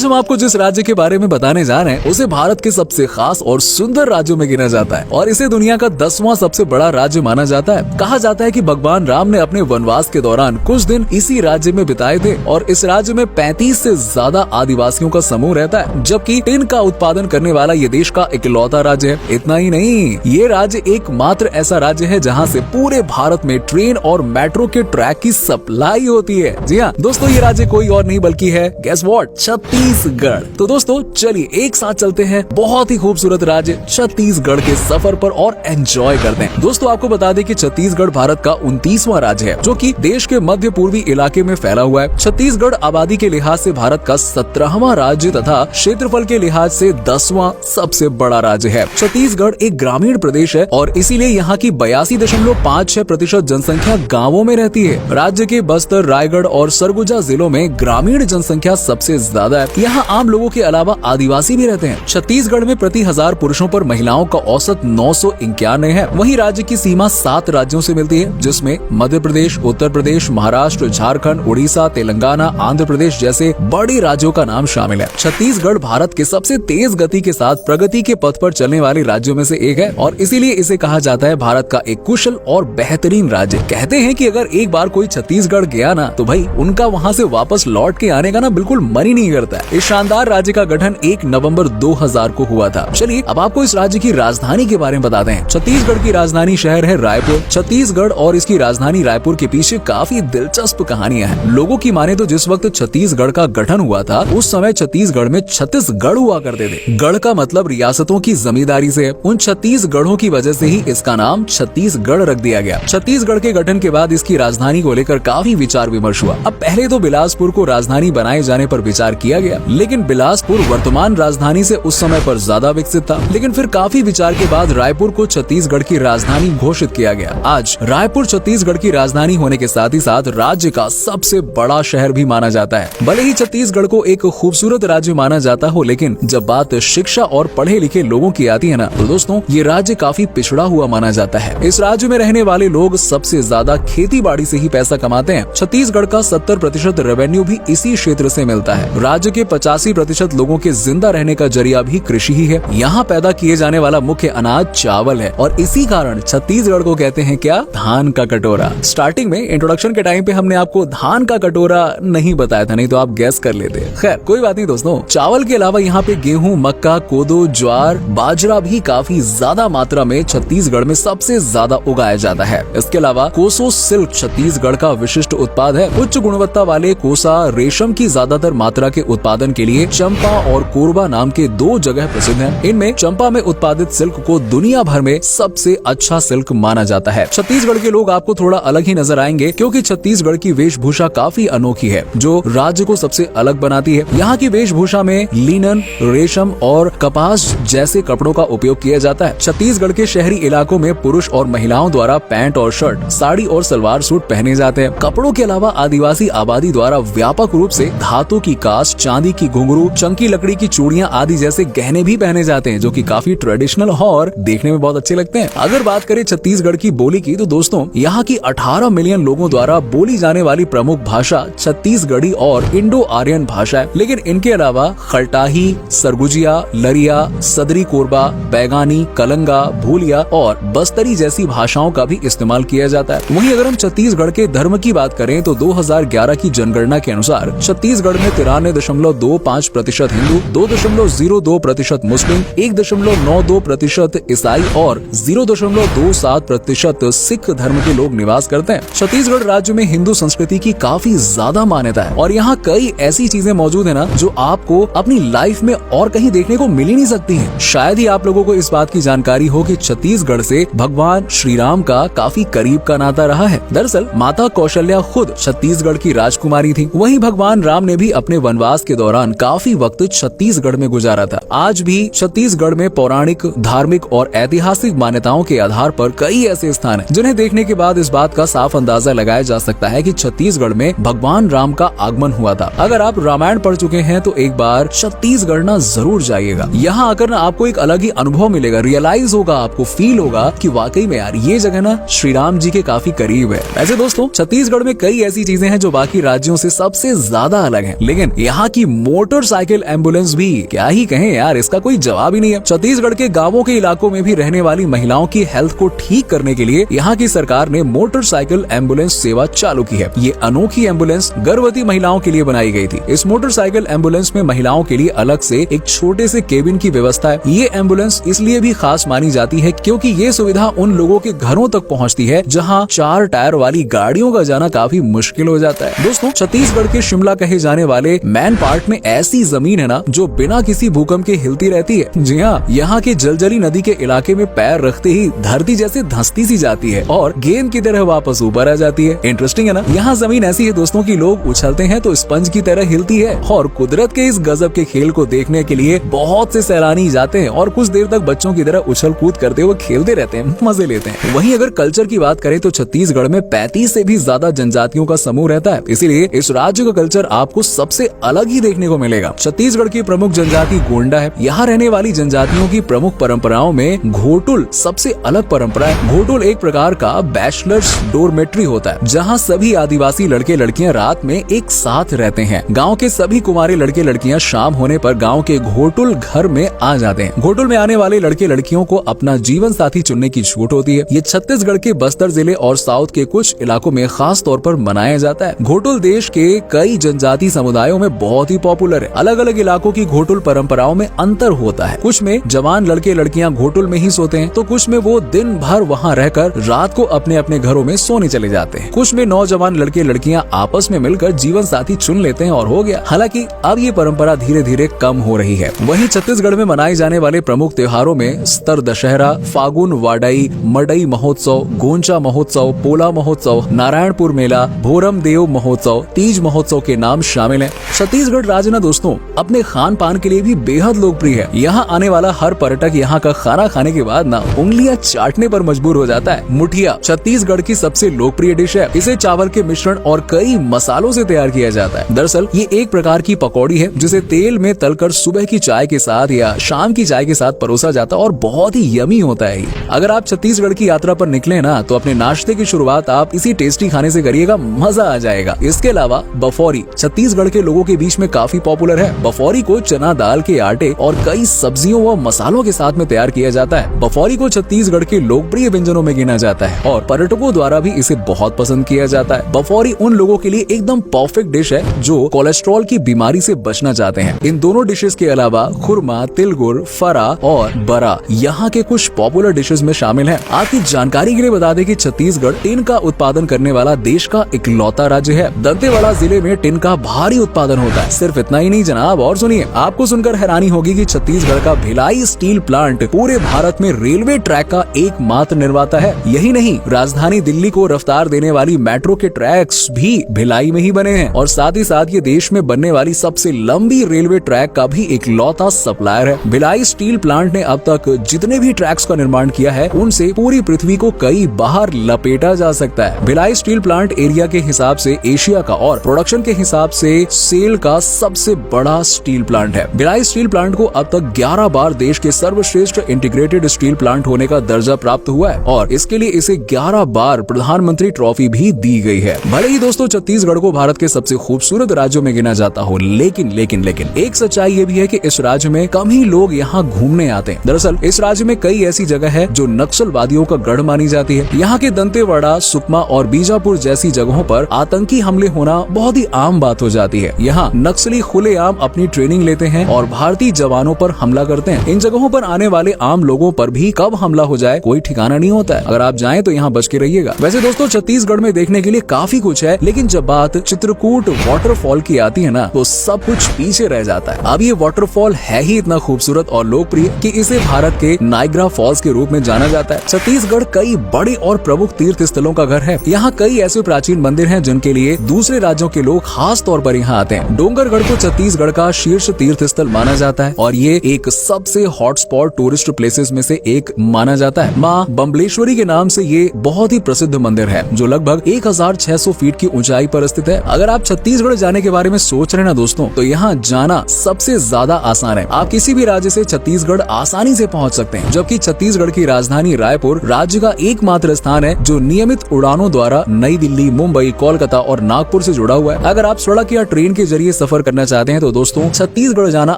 हम आपको जिस राज्य के बारे में बताने जा रहे हैं उसे भारत के सबसे खास और सुंदर राज्यों में गिना जाता है और इसे दुनिया का 10वां सबसे बड़ा राज्य माना जाता है। कहा जाता है कि भगवान राम ने अपने वनवास के दौरान कुछ दिन इसी राज्य में बिताए थे और इस राज्य में 35 से ज्यादा आदिवासियों का समूह रहता है, जबकि टिन का उत्पादन करने वाला ये देश का इकलौता राज्य है। इतना ही नहीं, ये राज्य एकमात्र ऐसा राज्य है जहाँ से पूरे भारत में ट्रेन और मेट्रो के ट्रैक की सप्लाई होती है। जी हाँ दोस्तों, ये राज्य कोई और नहीं बल्कि है गेस व्हाट, छत्तीसगढ़। तो दोस्तों चलिए एक साथ चलते हैं बहुत ही खूबसूरत राज्य छत्तीसगढ़ के सफर पर और एंजॉय करते हैं। दोस्तों आपको बता दें कि छत्तीसगढ़ भारत का 29वां राज्य है जो कि देश के मध्य पूर्वी इलाके में फैला हुआ है। छत्तीसगढ़ आबादी के लिहाज से भारत का 17वां राज्य तथा क्षेत्रफल के लिहाज से 10वां सबसे बड़ा राज्य है। छत्तीसगढ़ एक ग्रामीण प्रदेश है और इसीलिए यहाँ की 82.56% जनसंख्या गाँवों में रहती है। राज्य के बस्तर, रायगढ़ और सरगुजा जिलों में ग्रामीण जनसंख्या सबसे ज्यादा है। यहाँ आम लोगों के अलावा आदिवासी भी रहते हैं। छत्तीसगढ़ में प्रति 1000 पुरुषों पर महिलाओं का औसत 991 है। वहीं राज्य की सीमा 7 राज्यों से मिलती है, जिसमें मध्य प्रदेश, उत्तर प्रदेश, महाराष्ट्र, झारखंड, उड़ीसा, तेलंगाना, आंध्र प्रदेश जैसे बड़े राज्यों का नाम शामिल है। छत्तीसगढ़ भारत के सबसे तेज गति के साथ प्रगति के पथ पर चलने वाले राज्यों में से एक है और इसीलिए इसे कहा जाता है भारत का एक कुशल और बेहतरीन राज्य। कहते हैं कि अगर एक बार कोई छत्तीसगढ़ गया ना तो भाई उनका वहाँ से वापस लौट के आने का ना बिल्कुल मन ही नहीं करता है। इस शानदार राज्य का गठन 1 नवंबर 2000 को हुआ था। चलिए अब आपको इस राज्य की राजधानी के बारे में बताते हैं। छत्तीसगढ़ की राजधानी शहर है रायपुर। छत्तीसगढ़ और इसकी राजधानी रायपुर के पीछे काफी दिलचस्प कहानियां हैं। लोगों की माने तो जिस वक्त छत्तीसगढ़ का गठन हुआ था उस समय छत्तीसगढ़ में 36 गढ़ हुआ करते थे। गढ़ का मतलब रियासतों की जमींदारी से है। उन 36 गढ़ों की वजह से ही इसका नाम छत्तीसगढ़ रख दिया गया। छत्तीसगढ़ के गठन के बाद इसकी राजधानी को लेकर काफी विचार विमर्श हुआ। अब पहले तो बिलासपुर को राजधानी बनाए जाने पर विचार किया गया, लेकिन बिलासपुर वर्तमान राजधानी से उस समय पर ज्यादा विकसित था। लेकिन फिर काफी विचार के बाद रायपुर को छत्तीसगढ़ की राजधानी घोषित किया गया। आज रायपुर छत्तीसगढ़ की राजधानी होने के साथ ही साथ राज्य का सबसे बड़ा शहर भी माना जाता है। भले ही छत्तीसगढ़ को एक खूबसूरत राज्य माना जाता हो, लेकिन जब बात शिक्षा और पढ़े लिखे लोगों की आती है ना तो दोस्तों ये राज्य काफी पिछड़ा हुआ माना जाता है। इस राज्य में रहने वाले लोग सबसे ज्यादा खेती बाड़ी से ही पैसा कमाते हैं। छत्तीसगढ़ का 70% रेवेन्यू भी इसी क्षेत्र से मिलता है। राज्य के 85% लोगों के जिंदा रहने का जरिया भी कृषि ही है। यहाँ पैदा किए जाने वाला मुख्य अनाज चावल है और इसी कारण छत्तीसगढ़ को कहते हैं क्या, धान का कटोरा। स्टार्टिंग में इंट्रोडक्शन के टाइम पे हमने आपको धान का कटोरा नहीं बताया था, नहीं तो आप गैस कर लेते। खैर कोई बात नहीं दोस्तों, चावल के अलावा यहाँ पे गेहूं, मक्का, कोदो, ज्वार, बाजरा भी काफी ज्यादा मात्रा में छत्तीसगढ़ में सबसे ज्यादा उगाया जाता है। इसके अलावा कोसो सिल्क छत्तीसगढ़ का विशिष्ट उत्पाद है। उच्च गुणवत्ता वाले कोसा रेशम की ज्यादातर मात्रा के उत्पादन के लिए चंपा और कोरबा नाम के 2 जगह प्रसिद्ध हैं। इनमें चंपा में उत्पादित सिल्क को दुनिया भर में सबसे अच्छा सिल्क माना जाता है। छत्तीसगढ़ के लोग आपको थोड़ा अलग ही नजर आएंगे क्योंकि छत्तीसगढ़ की वेशभूषा काफी अनोखी है जो राज्य को सबसे अलग बनाती है। यहाँ की वेशभूषा में लिनन, रेशम और कपास जैसे कपड़ों का उपयोग किया जाता है। छत्तीसगढ़ के शहरी इलाकों में पुरुष और महिलाओं द्वारा पैंट और शर्ट, साड़ी और सलवार सूट पहने जाते हैं। कपड़ों के अलावा आदिवासी आबादी द्वारा व्यापक रूप से धातु की कांच, चांदी की घुंघरू, चमकी लकड़ी की चूड़ियां आदि जैसे गहने भी पहने जाते हैं जो कि काफी ट्रेडिशनल और देखने में बहुत अच्छे लगते हैं। अगर बात करें छत्तीसगढ़ की बोली की तो दोस्तों यहाँ की 18 मिलियन लोगों द्वारा बोली जाने वाली प्रमुख भाषा छत्तीसगढ़ी और इंडो आर्यन भाषा है। लेकिन इनके अलावा खलटाही, सरगुजिया, लरिया, सदरी कोरबा, बैगानी, कलंगा, भूलिया और बस्तरी जैसी भाषाओं का भी इस्तेमाल किया जाता है। वहीं अगर हम छत्तीसगढ़ के धर्म की बात करें तो 2011 की जनगणना के अनुसार छत्तीसगढ़ में 93.25% हिंदू, 2.02% मुस्लिम, 1.92% ईसाई और 0.27% सिख धर्म के लोग निवास करते हैं। छत्तीसगढ़ राज्य में हिंदू संस्कृति की काफी ज्यादा मान्यता है और यहाँ कई ऐसी चीजें मौजूद है ना जो आपको अपनी लाइफ में और कहीं देखने को मिल ही नहीं सकती है। शायद ही आप लोगों को इस बात की जानकारी हो कि छत्तीसगढ़ से भगवान श्री राम का काफी करीब का नाता रहा है। दरअसल माता कौशल्या खुद छत्तीसगढ़ की राजकुमारी थी। वहीं भगवान राम ने भी अपने वनवास के दौरान काफी वक्त छत्तीसगढ़ में गुजारा था। आज भी छत्तीसगढ़ में पौराणिक, धार्मिक और ऐतिहासिक मान्यताओं के आधार पर कई ऐसे स्थान हैं जिन्हें देखने के बाद इस बात का साफ अंदाजा लगाया जा सकता है कि छत्तीसगढ़ में भगवान राम का आगमन हुआ था। अगर आप रामायण पढ़ चुके हैं तो एक बार छत्तीसगढ़ ना जरूर जाइएगा। यहाँ आकर ना आपको एक अलग ही अनुभव मिलेगा, रियलाइज होगा, आपको फील होगा कि वाकई में यार ये जगह ना श्री राम जी के काफी करीब है। वैसे दोस्तों छत्तीसगढ़ में कई ऐसी चीजें हैं जो बाकी राज्यों से सबसे ज्यादा अलग हैं, लेकिन यहाँ की मोटरसाइकिल एम्बुलेंस भी क्या ही कहें यार, इसका कोई जवाब ही नहीं है। छत्तीसगढ़ के गांवों के इलाकों में भी रहने वाली महिलाओं की हेल्थ को ठीक करने के लिए यहाँ की सरकार ने मोटरसाइकिल एम्बुलेंस सेवा चालू की है। ये अनोखी एम्बुलेंस गर्भवती महिलाओं के लिए बनाई गई थी। इस मोटरसाइकिल एम्बुलेंस में महिलाओं के लिए अलग से एक छोटे से केबिन की व्यवस्था है। ये एम्बुलेंस इसलिए भी खास मानी जाती है क्योंकि ये सुविधा उन लोगों के घरों तक पहुँचती है जहाँ 4 टायर वाली गाड़ियों का जाना काफी मुश्किल हो जाता है। दोस्तों, छत्तीसगढ़ के शिमला कहे जाने वाले मैन पार्ट में ऐसी जमीन है ना जो बिना किसी भूकंप के हिलती रहती है। जी हाँ, यहाँ के जलजली नदी के इलाके में पैर रखते ही धरती जैसे धंसती सी जाती है और गेंद की तरह वापस ऊपर आ जाती है। इंटरेस्टिंग है ना। यहाँ जमीन ऐसी है दोस्तों कि लोग उछलते हैं तो स्पंज की तरह हिलती है और कुदरत के इस गजब के खेल को देखने के लिए बहुत से सैलानी जाते हैं और कुछ देर तक बच्चों की तरह उछल कूद करते हुए खेलते रहते हैं, मजे लेते हैं। वहीं अगर कल्चर की बात करें तो छत्तीसगढ़ में 35 से भी ज्यादा जनजातियों का समूह रहता है, इसीलिए इस राज्य का कल्चर आपको सबसे अलग ही देखने को मिलेगा। छत्तीसगढ़ की प्रमुख जनजाति गोंडा है। यहाँ रहने वाली जनजातियों की प्रमुख परंपराओं में घोटुल सबसे अलग परंपरा है। घोटुल एक प्रकार का बैचलर्स डोरमेट्री होता है जहाँ सभी आदिवासी लड़के लड़कियाँ रात में एक साथ रहते हैं। गाँव के सभी कुंवारे लड़के लड़कियाँ शाम होने पर गाँव के घोटुल घर में आ जाते हैं। घोटुल में आने वाले लड़के लड़कियों को अपना जीवन साथी चुनने की छूट होती है। ये छत्तीसगढ़ के बस्तर जिले और साउथ के कुछ इलाकों में खास तौर पर मनाया जाता है। घोटुल देश के कई जनजाति समुदायों में बहुत ही पॉपुलर है। अलग अलग इलाकों की घोटुल परंपराओं में अंतर होता है। कुछ में जवान लड़के लड़कियां घोटुल में ही सोते हैं तो कुछ में वो दिन भर वहां रहकर रात को अपने अपने घरों में सोने चले जाते हैं। कुछ में नौजवान लड़के लड़कियां आपस में मिलकर जीवन साथी चुन लेते हैं और हो गया। हालांकि अब ये परंपरा धीरे धीरे कम हो रही है। वहीं छत्तीसगढ़ में मनाए जाने वाले प्रमुख त्योहारों में स्तर दशहरा, फागुन वाडई, मडई महोत्सव, गोंचा महोत्सव, पोला महोत्सव, नारायणपुर मेला, भोरम देव महोत्सव, तीज महोत्सव के नाम शामिल हैं। छत्तीसगढ़ राज्य ना दोस्तों अपने खान पान के लिए भी बेहद लोकप्रिय है। यहाँ आने वाला हर पर्यटक यहाँ का खाना खाने के बाद ना उंगलियां चाटने पर मजबूर हो जाता है। मुठिया छत्तीसगढ़ की सबसे लोकप्रिय डिश है। इसे चावल के मिश्रण और कई मसालों से तैयार किया जाता है। दरअसल ये एक प्रकार की पकौड़ी है जिसे तेल में तलकर सुबह की चाय के साथ या शाम की चाय के साथ परोसा जाता है और बहुत ही यमी होता है। अगर आप छत्तीसगढ़ की यात्रा पर निकले ना तो अपने नाश्ते की शुरुआत आप इसी टेस्टी खाने से करिएगा, मजा आ जाएगा। इसके अलावा बफौरी छत्तीसगढ़ के लोगों के बीच में काफी पॉपुलर है। बफौरी को चना दाल के आटे और कई सब्जियों व मसालों के साथ में तैयार किया जाता है। बफौरी को छत्तीसगढ़ के लोकप्रिय व्यंजनों में गिना जाता है और पर्यटकों द्वारा भी इसे बहुत पसंद किया जाता है। बफौरी उन लोगों के लिए एकदम परफेक्ट डिश है जो कोलेस्ट्रॉल की बीमारी से बचना चाहते हैं। इन दोनों डिशेस के अलावा खुरमा, तिलगुर, फरा और बरा यहाँ के कुछ पॉपुलर डिशेस में शामिल है। आपकी जानकारी के लिए बता दें कि छत्तीसगढ़ टिन का उत्पादन करने वाला देश का इकलौता राज्य है। दंतेवाड़ा जिले में टिन का भारी उत्पादन होता है। सिर्फ इतना ही नहीं जनाब, और सुनिए, आपको सुनकर हैरानी होगी कि छत्तीसगढ़ का भिलाई स्टील प्लांट पूरे भारत में रेलवे ट्रैक का एकमात्र निर्माता है। यही नहीं, राजधानी दिल्ली को रफ्तार देने वाली मेट्रो के ट्रैक्स भी भिलाई में ही बने हैं और साथ ही साथ ये देश में बनने वाली सबसे लंबी रेलवे ट्रैक का भी इकलौता सप्लायर है। भिलाई स्टील प्लांट ने अब तक जितने भी ट्रैक्स का निर्माण किया है उनसे पूरी पृथ्वी को कई बाहर लपेटा जा सकता है। भिलाई स्टील प्लांट एरिया के हिसाब से एशिया का और प्रोडक्शन के हिसाब से सेल का सबसे बड़ा स्टील प्लांट है। भिलाई स्टील प्लांट को अब तक 11 बार देश के सर्वश्रेष्ठ इंटीग्रेटेड स्टील प्लांट होने का दर्जा प्राप्त हुआ है और इसके लिए इसे 11 बार प्रधानमंत्री ट्रॉफी भी दी गई है। भले ही दोस्तों छत्तीसगढ़ को भारत के सबसे खूबसूरत राज्यों में गिना जाता हो, लेकिन एक सच्चाई ये भी है कि इस राज्य में कम ही लोग यहाँ घूमने आते हैं। दरअसल इस राज्य में कई ऐसी जगह है जो नक्सलवादियों का गढ़ मानी जाती है। यहाँ के दंतेवाड़ा, सुकमा और बीजापुर जैसी जगहों पर आतंकी हमले होना बहुत ही आम बात हो जाती है। यहाँ नक्सली खुलेआम अपनी ट्रेनिंग लेते हैं और भारतीय जवानों पर हमला करते हैं। इन जगहों पर आने वाले आम लोगों पर भी कब हमला हो जाए कोई ठिकाना नहीं होता है। अगर आप जाएं तो यहाँ बच के रहिएगा। वैसे दोस्तों छत्तीसगढ़ में देखने के लिए काफी कुछ है, लेकिन जब बात चित्रकूट वाटरफॉल की आती है ना तो सब कुछ पीछे रह जाता है। अब ये वाटरफॉल है ही इतना खूबसूरत और लोकप्रिय कि इसे भारत के नाइग्रा फॉल्स के रूप में जाना जाता है। छत्तीसगढ़ कई बड़े और प्रमुख तीर्थ स्थलों का घर है। यहाँ कई ऐसे प्राचीन मंदिर हैं जिनके लिए दूसरे राज्यों के लोग खास तौर पर यहाँ आते हैं। डोंगरगढ़ को छत्तीसगढ़ का शीर्ष तीर्थ स्थल माना जाता है और ये एक सबसे हॉटस्पॉट टूरिस्ट प्लेसेस में से एक माना जाता है। माँ बम्बलेश्वरी के नाम से ये बहुत ही प्रसिद्ध मंदिर है जो लगभग 1600 फीट की ऊंचाई पर स्थित है। अगर आप छत्तीसगढ़ जाने के बारे में सोच रहे हैं ना दोस्तों, तो यहाँ जाना सबसे ज्यादा आसान है। आप किसी भी राज्य से छत्तीसगढ़ आसानी से पहुँच सकते हैं, जबकि छत्तीसगढ़ की राजधानी रायपुर राज्य का एकमात्र स्थान है जो नियमित उड़ानों द्वारा नई दिल्ली, मुंबई, कोलकाता और नागपुर से जुड़ा हुआ है। अगर आप सड़क या ट्रेन के जरिए सफर सफर करना चाहते हैं तो दोस्तों छत्तीसगढ़ जाना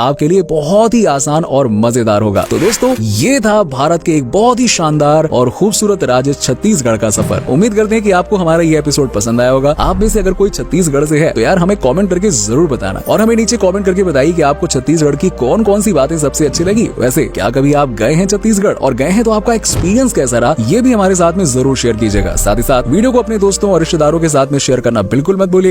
आपके लिए बहुत ही आसान और मजेदार होगा। तो दोस्तों ये था भारत के एक बहुत ही शानदार और खूबसूरत राज्य छत्तीसगढ़ का सफर। उम्मीद करते हैं कि आपको हमारा ये एपिसोड पसंद आया होगा। आप में से अगर कोई छत्तीसगढ़ से है तो यार हमें कमेंट करके जरूर बताना, और हमें नीचे कमेंट करके बताइए कि आपको छत्तीसगढ़ की कौन कौन सी बातें सबसे अच्छी लगी। वैसे क्या कभी आप गए हैं छत्तीसगढ़, और गए हैं तो आपका एक्सपीरियंस कैसा रहा, ये भी हमारे साथ में जरूर शेयर कीजिएगा। साथ ही साथ वीडियो को अपने दोस्तों और रिश्तेदारों के साथ में शेयर करना बिल्कुल मत भूलिए।